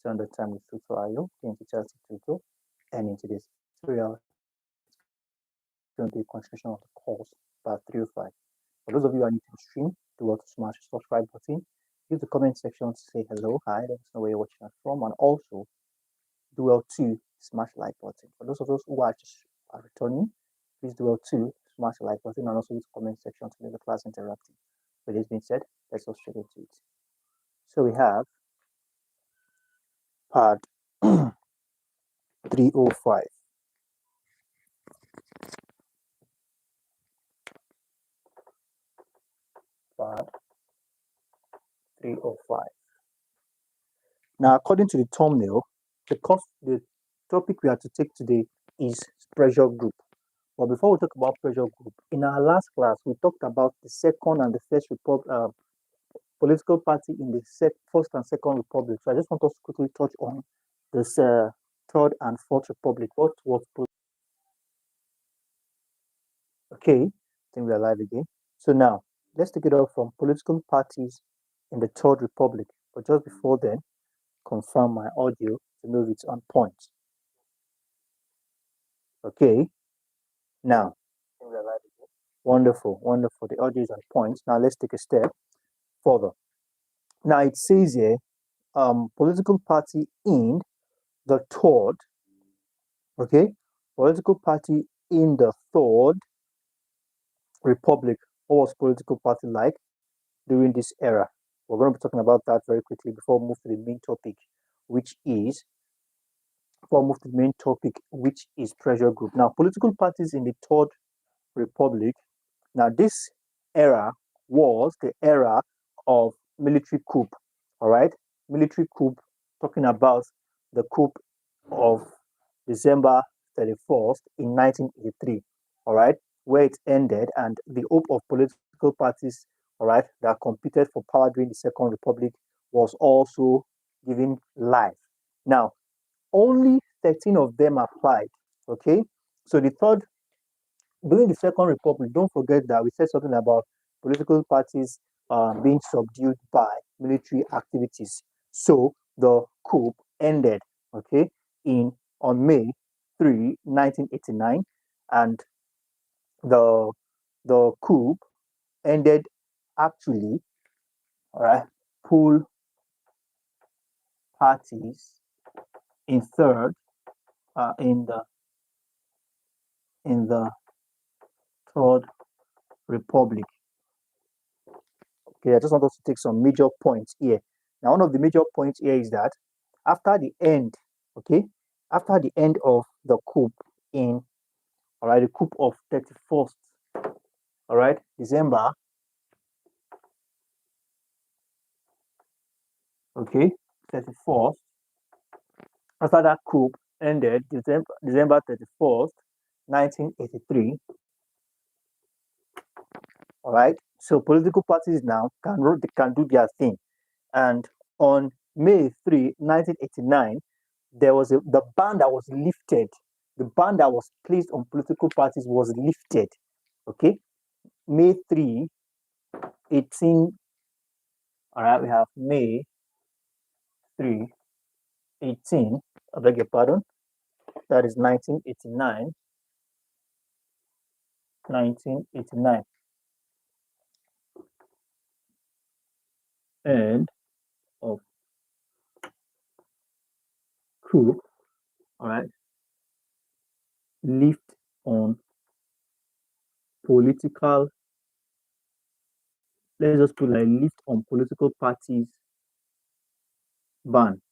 the time with tutorial in teacher's tutorial, and in today's tutorial it's going to be a continuation of the course part 305. For those of you who are new to the stream, do well to smash the subscribe button. Use the comment section to say hello, hi, let us know where you're watching us from, and also do well to smash the like button. For those of us who are just returning, please do well to smash the like button and also use the comment section to make the class interactive. With this being said, let's go straight into it. So we have PAD 305. PAD 305. Now, according to the thumbnail, the topic we have to take today is pressure group. But before we talk about pressure group, in our last class, we talked about the second and the first political party in the first and second republic. So I just want us to quickly touch on this third and fourth republic. What was okay? I think we are live again. So now let's take it off from political parties in the third republic. But just before then, confirm my audio to know if it's on point. Okay. Now, wonderful, wonderful. The audio is on point. Now let's take a step further. Now it says here, political party in the third. Okay, political party in the third republic. What was political party like during this era? We're going to be talking about that very quickly before we move to the main topic, which is pressure group. Now, political parties in the third republic. Now, this era was the era of military coup. All right, military coup. Talking about the coup of December 31st in 1983. All right, where it ended, and the hope of political parties, all right, that competed for power during the Second Republic was also given life. Now, only 13 of them applied. Okay, so during the Second Republic, don't forget that we said something about political parties being subdued by military activities. So the coup ended, okay, on May 3, 1989, and the coup ended actually, all right, pool parties in third in the third republic. Okay, I just want us to take some major points here. Now, one of the major points here is that after the end, okay, after the end of the coup in, all right, the coup of 31st, all right, December, okay, 31st, after that coup ended, December 31st, 1983, all right, so political parties now can do their thing. And on May 3, 1989, there was the ban that was lifted. The ban that was placed on political parties was lifted. Okay, May 3, 18. All right, we have May 3, 18. I beg your pardon. That is 1989. 1989. End of coup. All right. Lift on political. Let's just put like lift on political parties ban.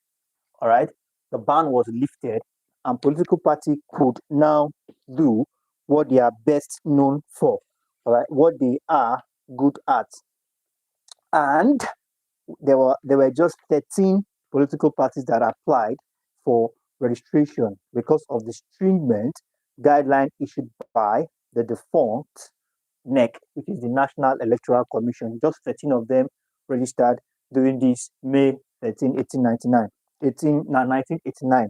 All right. The ban was lifted, and political party could now do what they are best known for. All right. What they are good at. And there were just 13 political parties that applied for registration because of the stringent guideline issued by the defunct NEC, which is the National Electoral Commission. Just 13 of them registered during this May 13, 1989.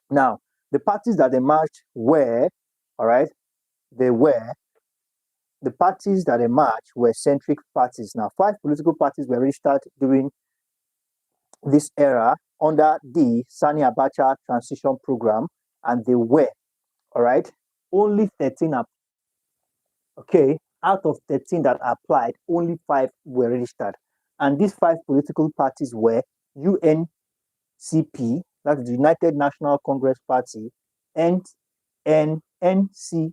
Now, the parties that emerged were, all right, the parties that emerged were centric parties. Now, 5 political parties were registered during this era under the Sani Abacha transition program, and they were, all right, only 13 okay, out of 13 that applied, only five were registered. And these five political parties were UNCP, that's the United National Congress Party, and NCPN,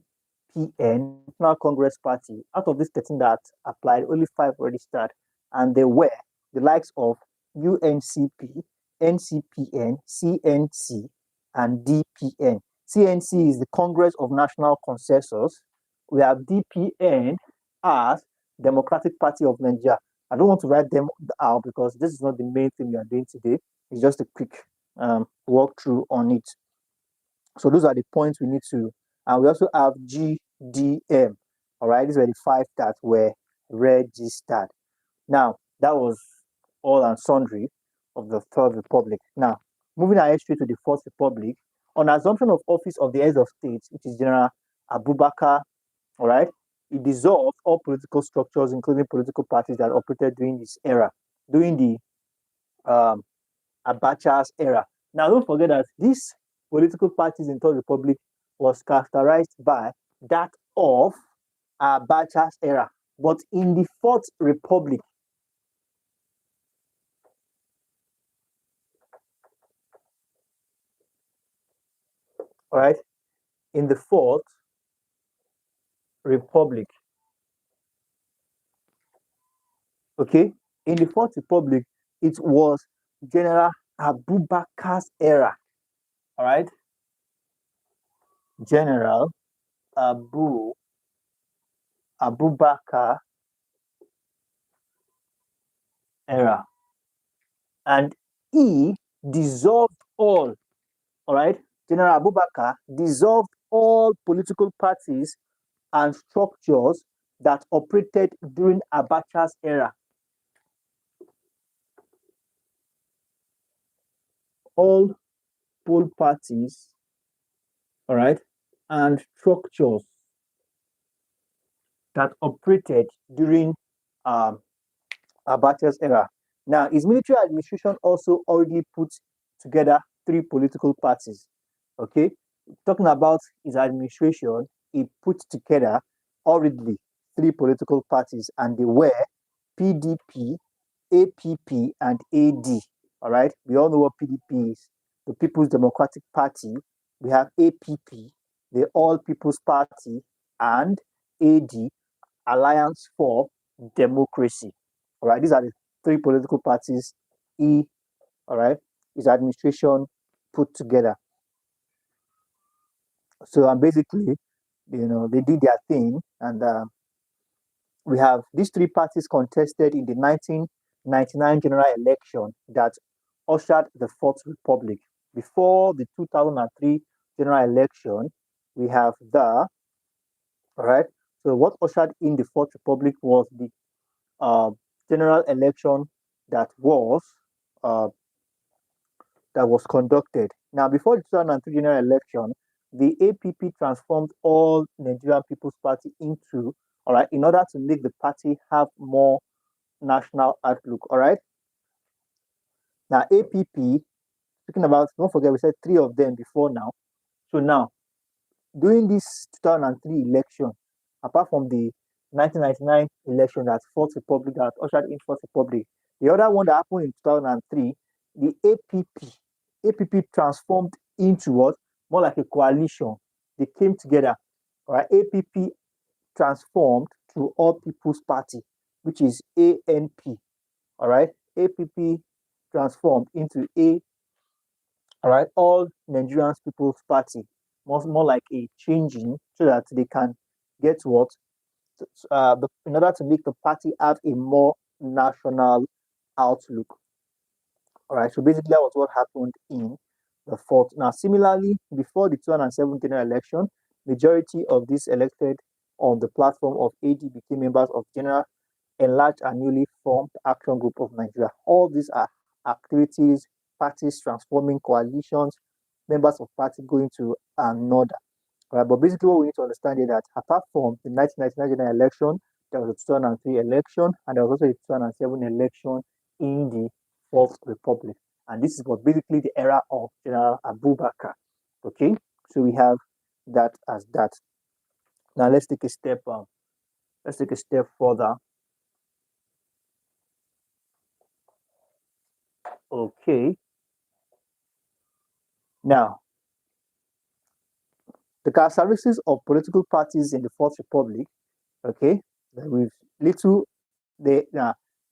National Congress Party. Out of these 13 that applied, only five were registered. And they were the likes of UNCP, NCPN, CNC, and DPN. CNC is the Congress of National Consensus. We have DPN as Democratic Party of Nigeria. I don't want to write them out because this is not the main thing we are doing today. It's just a quick walkthrough on it. So those are the points we need to. And we also have GDM. All right, these were the five that were registered. Now, that was all and sundry of the Third Republic. Now, moving ahead straight to the Fourth Republic, on assumption of office of the head of state, which is General Abubakar, all right, it dissolved all political structures, including political parties that operated during this era, during the Abacha's era. Now, don't forget that these political parties in Third Republic was characterized by that of Abacha's era. But in the Fourth Republic, all right, in the Fourth Republic, okay, in the Fourth Republic, it was General Abubakar's era, all right, General Abubakar era, and he dissolved all right, General Abubakar dissolved all political parties and structures that operated during Abacha's era. All poll parties, all right, and structures that operated during um, Abacha's era. Now, his military administration also already put together three political parties. Okay, talking about his administration, he put together already three political parties, and they were PDP, APP, and AD. All right, we all know what PDP is, the People's Democratic Party. We have APP, the All People's Party, and AD, Alliance for Democracy. All right, these are the three political parties he, all right, his administration put together. So basically, they did their thing, and we have these three parties contested in the 1999 general election that ushered the Fourth Republic. Before the 2003 general election, we have all right. So what ushered in the Fourth Republic was the uh, general election that was uh, that was conducted. Now, before the 2003 general election, the APP transformed all Nigerian People's Party into, all right, in order to make the party have more national outlook, all right. Now, APP, speaking about, don't forget, we said three of them before now. So now, during this 2003 election, apart from the 1999 election, that Fourth Republic, that ushered in Fourth Republic, the other one that happened in 2003, the APP transformed into what? More like a coalition. They came together. All right, APP transformed to All People's Party, which is ANP. All right, APP transformed into all right, All Nigerians People's Party, more like a changing so that they can get what in order to make the party have a more national outlook. All right, so basically that was what happened in the fourth. Now, similarly, before the 2007 general election, majority of these elected on the platform of AD became members of General Enlarged and newly formed Action Group of Nigeria. All these are activities, parties transforming coalitions, members of party going to another. All right, but basically what we need to understand is that apart from the 1999 general election, there was a 2003 election, and there was also a 2007 election in the Fourth Republic. And this is what basically the era of General Abubakar. Okay, so we have that as that. Now let's take a step. Let's take a step further. Okay. Now, the characteristics of political parties in the Fourth Republic. Okay, with little they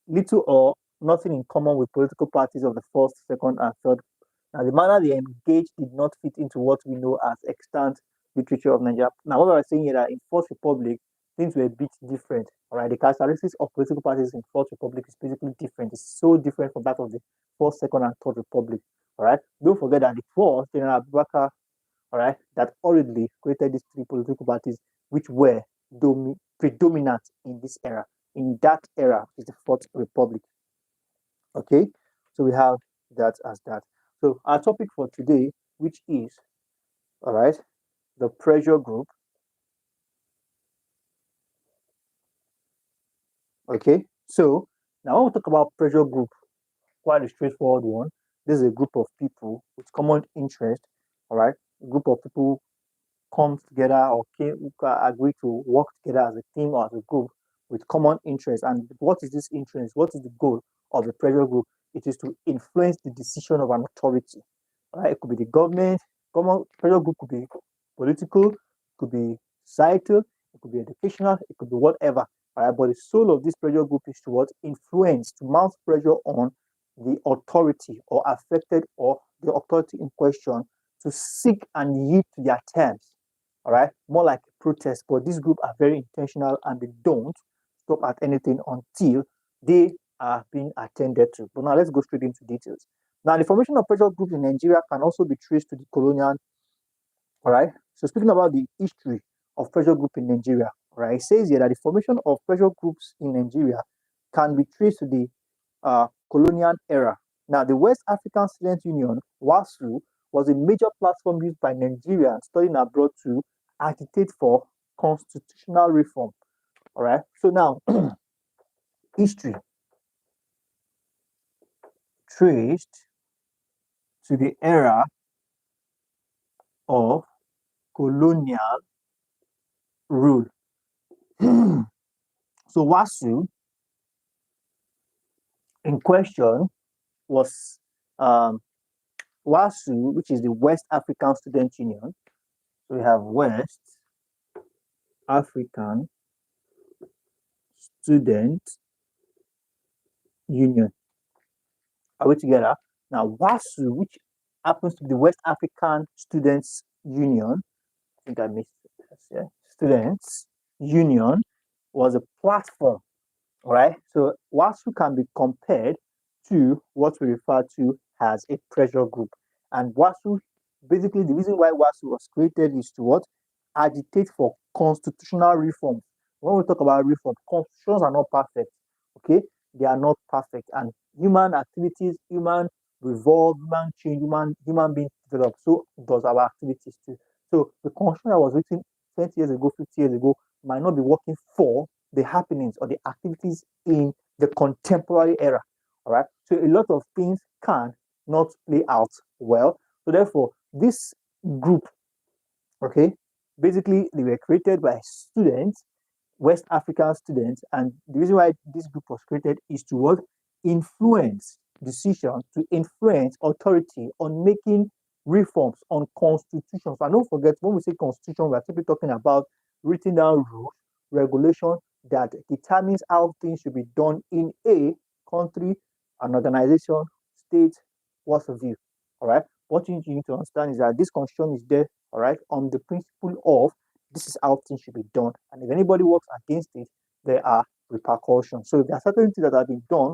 little or nothing in common with political parties of the first, second, and third. Now, the manner they engaged did not fit into what we know as extant literature of Nigeria. Now, what I was saying here that in Fourth Republic, things were a bit different. All right, the characteristics of political parties in Fourth Republic is basically different. It's so different from that of the First, Second, and Third Republic. All right, don't forget that the fourth General Abubakar, all right, that hurriedly created these three political parties, which were predominant in this era. In that era is the Fourth Republic. Okay, so we have that as that. So our topic for today, which is, all right, the pressure group. Okay, so now when we talk about pressure group, quite a straightforward one. This is a group of people with common interest. All right, a group of people come together or agree to work together as a team or as a group with common interest. And what is this interest? What is the goal of the pressure group? It is to influence the decision of an authority. Right? It could be the government. Common pressure group could be political, it could be societal, it could be educational, it could be whatever. All right? But the soul of this pressure group is to what? Influence, to mount pressure on the authority or affected or the authority in question to seek and yield to their terms. All right, more like a protest, but this group are very intentional and they don't stop at anything until they are being attended to. But now let's go straight into details. Now, the formation of pressure groups in Nigeria can also be traced to the colonial. All right, so speaking about the history of pressure group in Nigeria, all right, it says here that the formation of pressure groups in Nigeria can be traced to the colonial era. Now, the West African Student Union, WASU, was a major platform used by Nigerians studying abroad to agitate for constitutional reform. All right. So now, history traced to the era of colonial rule. So WASU in question was WASU, which is the West African Student Union. So we have West African Student Union. Are we together? Now, WASU, which happens to be the West African Students Union, I think I missed this, yeah. Students Union was a platform, all right? So WASU can be compared to what we refer to as a pressure group. And WASU, basically, the reason why WASU was created is to what? Agitate for constitutional reform. When we talk about reform, constitutions are not perfect, okay? They are not perfect. And human activities, human revolve, human change, human beings develop. So does our activities too. So the constitution that was written 20 years ago, 50 years ago, might not be working for the happenings or the activities in the contemporary era. All right. So a lot of things can not play out well. So therefore, this group, okay, basically they were created by students, West African students, and the reason why this group was created is to what? Influence decisions, to influence authority on making reforms on constitutions. And don't forget, when we say constitution, we're simply talking about written down rules, regulation that determines how things should be done in a country, an organization, state, what's the view. All right. What you need to understand is that this constitution is there, all right, on the principle of this is how things should be done. And if anybody works against it, there are repercussions. So there are certain things that have been done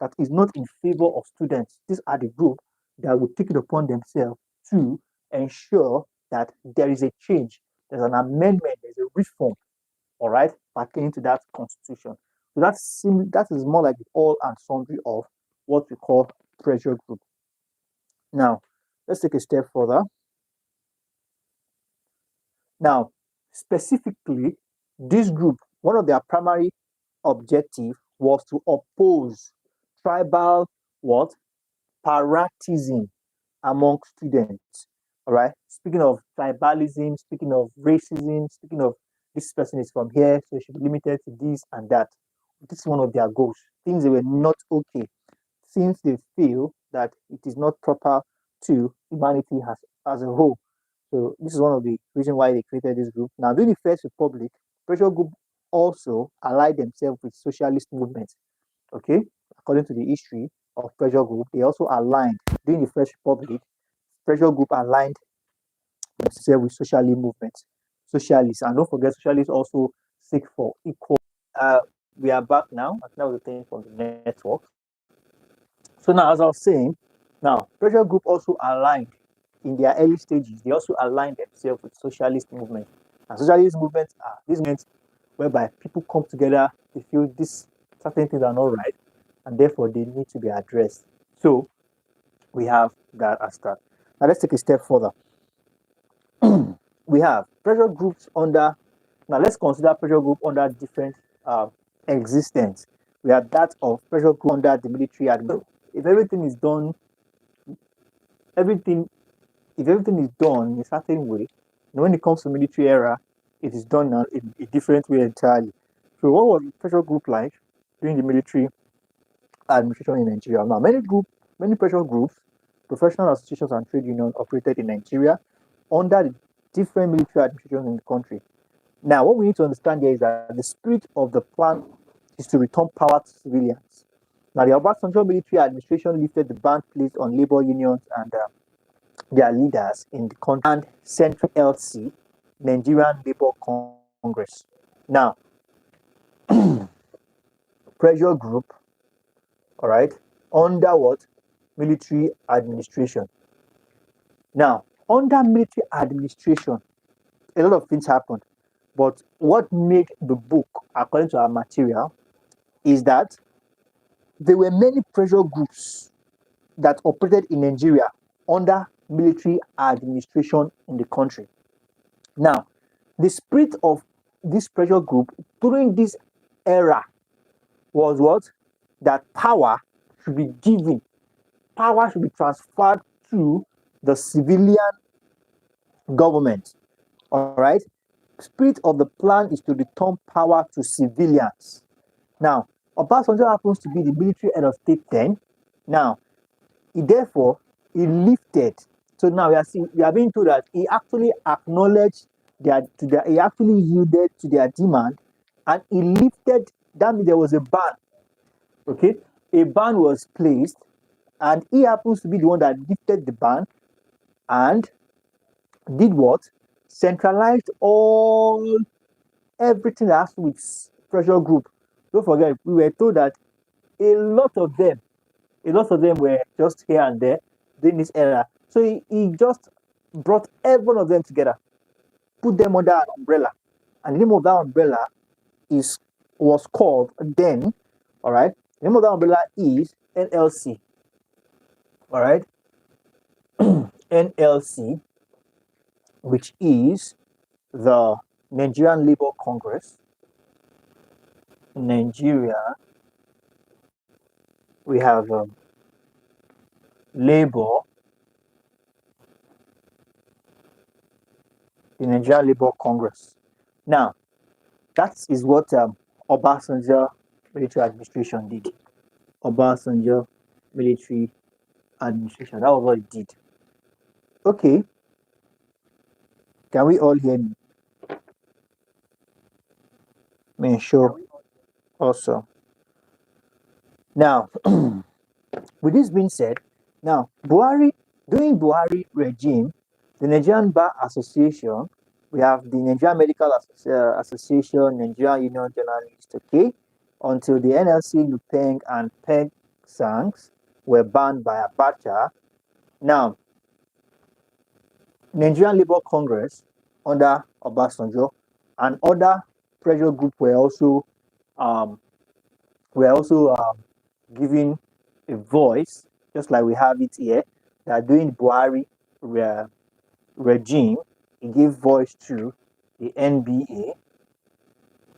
that is not in favor of students. These are the group that will take it upon themselves to ensure that there is a change, there's an amendment, there's a reform, all right, pertaining to that constitution. So that is more like the all and sundry of what we call pressure group. Now, let's take a step further. Now, specifically, this group, one of their primary objective was to oppose tribal what? Paratism among students. All right. Speaking of tribalism, speaking of racism, speaking of this person is from here, so it should be limited to this and that. This is one of their goals. Things that were not okay, since they feel that it is not proper to humanity as a whole. So this is one of the reasons why they created this group. Now, during the First Republic, pressure group also allied themselves with socialist movements. Okay, according to the history of pressure group, they also aligned during the First Republic. Pressure group aligned themselves with socialist movements, socialists, and don't forget, socialists also seek for equal. We are back now. Now the thing from the network. So now, as I was saying, now pressure group also aligned in their early stages. They also aligned themselves with socialist movements. And socialist movements are these movements whereby people come together, they feel these certain things are not right, and therefore they need to be addressed. So we have that as that. Now let's take a step further. We have pressure groups under. Now let's consider pressure group under different uh, existence. We have that of pressure group under the military administration. If everything is done, everything if everything is done in a certain way, when it comes to military era, it is done now in a different way entirely. So what was the pressure group like during the military administration in Nigeria? Now many pressure groups, professional associations and trade unions operated in Nigeria under the different military administrations in the country. Now, what we need to understand here is that the spirit of the plan is to return power to civilians. Now, the Obasanjo military administration lifted the ban placed on labor unions and their leaders in the country and Central LC, Nigerian Labour Congress. Now, pressure group, all right, under what? Military administration. Now, under military administration, a lot of things happened. But what made the book, according to our material, is that there were many pressure groups that operated in Nigeria under military administration in the country. Now, the spirit of this pressure group during this era was what? That power should be given, power should be transferred to the civilian government. All right. Spirit of the plan is to return power to civilians. Now, Obasanjo happens to be the military head of state then. Now, he lifted. So now we are being told that he actually acknowledged he actually yielded to their demand, and he lifted. That means there was a ban. Okay, a ban was placed, and he happens to be the one that lifted the ban, and did what? Centralized everything that has to do with pressure group. Don't forget, we were told that a lot of them, were just here and there during this era. So he just brought every one of them together, put them under an umbrella. And the name of that umbrella was called then, all right? The name of that umbrella is NLC, all right? NLC, which is the Nigerian Labour Congress. Nigeria, we have Labour, the Nigerian Labour Congress. Now, that is what Obasanjo military administration did. Obasanjo military administration. That was what it did. Okay. Can we all hear me? Man, sure. Also. Now, with this being said, now during Buhari regime, the Nigerian Bar Association, we have the Nigerian Medical Association, Nigerian Union Journalists, okay, until the NLC, Lupeng, and Peg Sangs were banned by Abacha. Now, Nigerian Labour Congress under Obasanjo and other pressure groups were also given a voice, just like we have it here, that during Buhari regime, he gave voice to the NBA,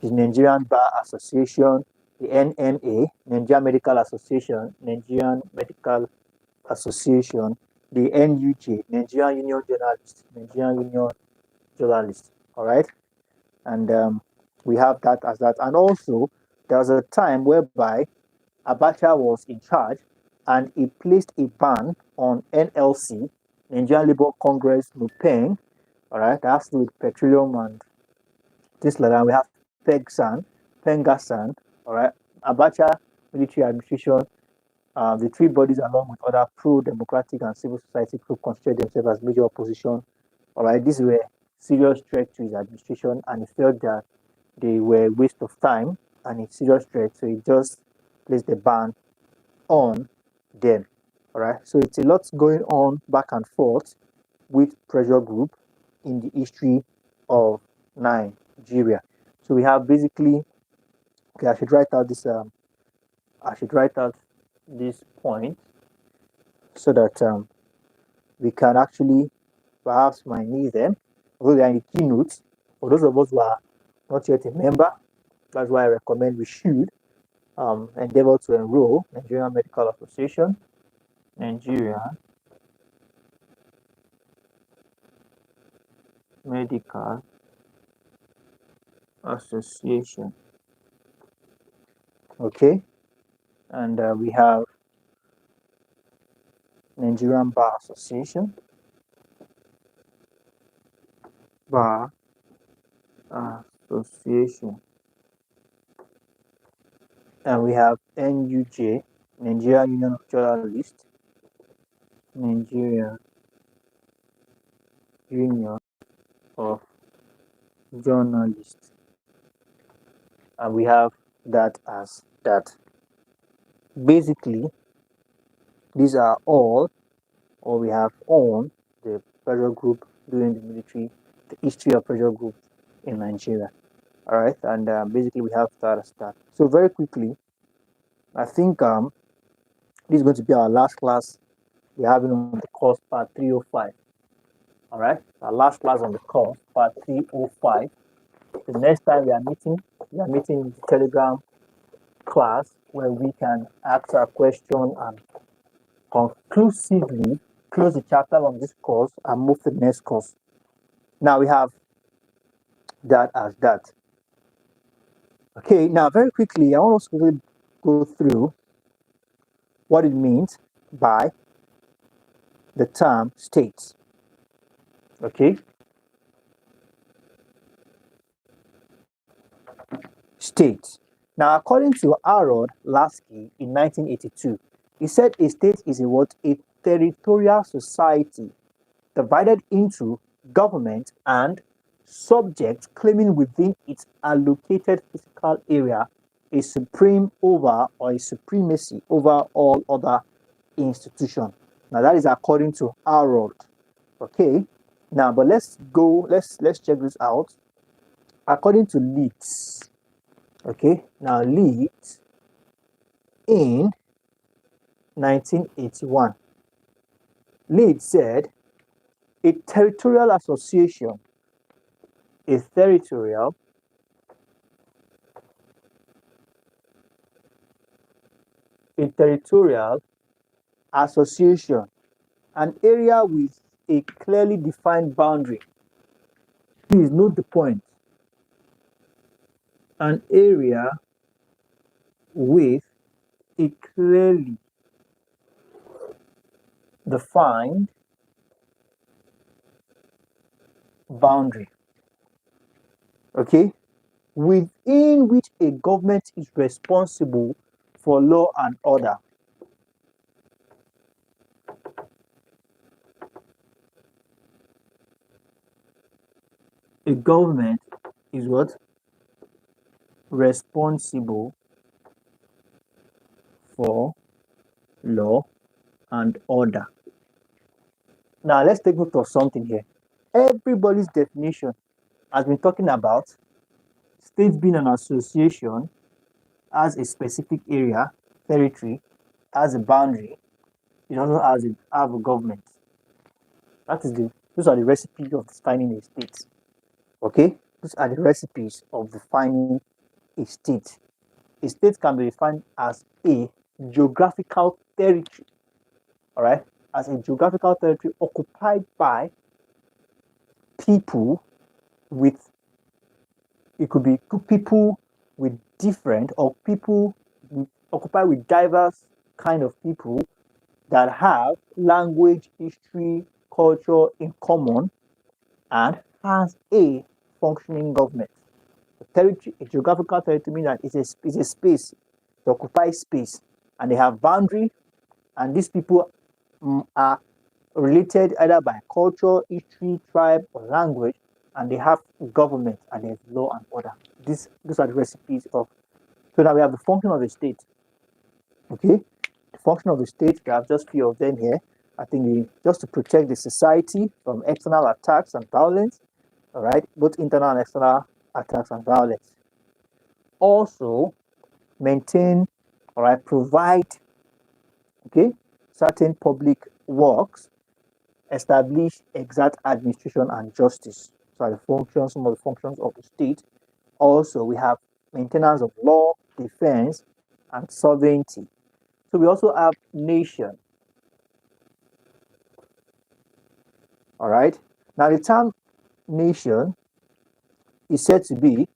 the Nigerian Bar Association, the NMA, Nigerian Medical Association, Nigerian Medical Association, the NUJ, Nigerian Union Journalists, Nigerian Union Journalists. All right, and we have that as that. And also, there was a time whereby Abacha was in charge, and he placed a ban on NLC, Nigerian Labour Congress Nupeng. All right, that has to do with petroleum and things like that. We have PEGSAN, Pengasan. All right, Abacha military administration. The three bodies, along with other pro-democratic and civil society groups, considered themselves as major opposition. All right, these were serious threat to his administration, and he felt that they were a waste of time and a serious threat, so he just placed the ban on them. All right, so it's a lot going on back and forth with pressure group in the history of Nigeria. So we have basically, okay, I should write out this. I should write out this point so that we can actually perhaps might need them, although they are in the keynotes. For those of us who are not yet a member, that's why I recommend we should endeavor to enroll Nigerian Medical Association, Nigeria Medical Association. Okay, and we have Nigerian Bar Association, Bar Association, and we have NUJ, Nigerian Union of Journalists, Nigeria Union of Journalists, and we have that as that. Basically, these are all, or we have on the pressure group during the military, the history of pressure group in Nigeria. All right, and basically we have that as that. So very quickly, I think this is going to be our last class we're having on the course part 305. All right, our last class on the course part 305. The next time we are meeting in the Telegram class where we can ask our question and conclusively close the chapter on this course and move to the next course. Now we have that as that. Okay, now very quickly, I want us to go through what it means by the term states. Okay, states. Now, according to Harold Lasky in 1982, he said a state is a what? A territorial society divided into government and subjects claiming within its allocated physical area a supreme over or a supremacy over all other institutions. Now that is according to Harold. Okay. Now, but let's check this out. According to Leeds. Okay. Now Leeds in 1981. Leeds said a territorial association is territorial association, an area with a clearly defined boundary. Please note the point. An area with a clearly defined boundary. Okay? Within which a government is responsible for law and order. A government is what? Responsible for law and order. Now let's take note of something here. Everybody's definition has been talking about states being an association, has a specific area, territory, has a boundary, it also have a government. Those are the recipes of defining a state. Okay? Those are the recipes of defining a state. a state can be defined as a geographical territory, all right, as a geographical territory occupied by people with, it could be people with different, or people occupied with diverse kind of people that have language, history, culture in common, and has a functioning government. A territory, a geographical territory means that it's a space, they occupy space, and they have boundary, and these people are related either by culture, history, tribe, or language, and they have government and there's law and order. These are the recipes of. So now we have the function of the state. Okay, the function of the state. We have just few of them here. I think just to protect the society from external attacks and violence. All right, both internal and external attacks and violence. Also, maintain, all right, provide, okay, certain public works, establish exact administration and justice. So are the functions, some of the functions of the state. Also, we have maintenance of law, defense, and sovereignty. So we also have nation. All right. Now the term nation is said to be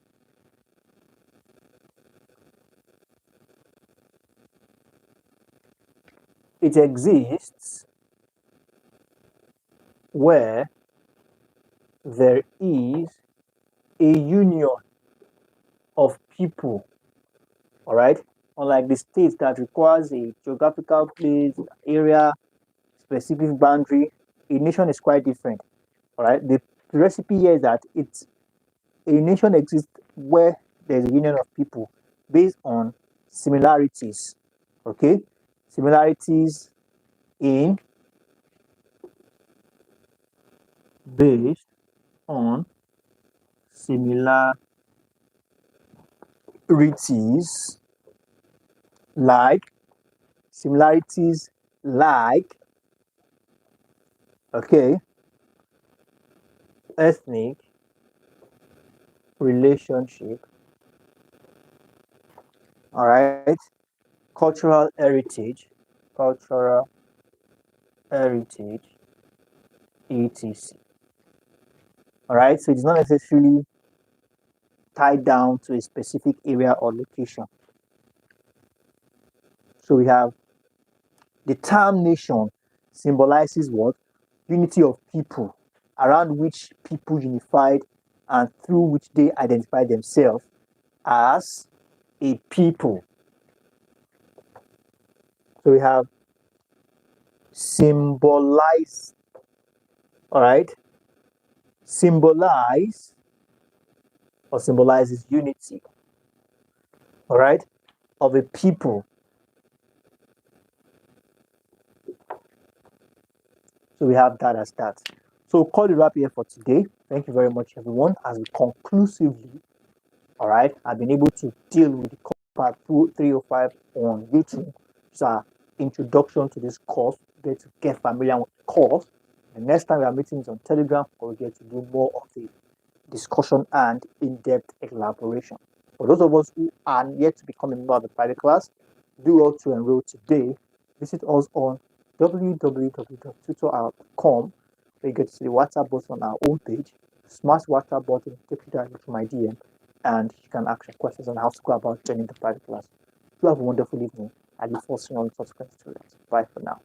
it exists where there is a union of people. All right. Unlike the state that requires a geographical place, area, specific boundary, a nation is quite different. All right. The recipe here is that a nation exists where there's a union of people based on similarities. Okay, similarities in based on similarities like similarities like okay, ethnic relationship, all right, cultural heritage, cultural heritage, etc. All right, so it's not necessarily tied down to a specific area or location. So we have the term nation symbolizes what? Unity of people, around which people unified and through which they identify themselves as a people. So we have symbolize, all right, symbolize or symbolizes unity, all right, of a people. So we have that as that. So we'll call it wrap here for today. Thank you very much, everyone. As we conclusively, all right, I've been able to deal with the PAD305 on YouTube. It's an introduction to this course. Get familiar with the course. The next time we are meeting is on Telegram, we'll get to do more of the discussion and in-depth elaboration. For those of us who are yet to become a member of the private class, do well to enroll today. Visit us on www.tutor.com, where you get to see the WhatsApp button on our homepage. Smash WhatsApp button, take you directly to my DM, and you can ask your questions on how to go about joining the private class. You have a wonderful evening. I look forward to seeing you on subsequent tutorials. Bye for now.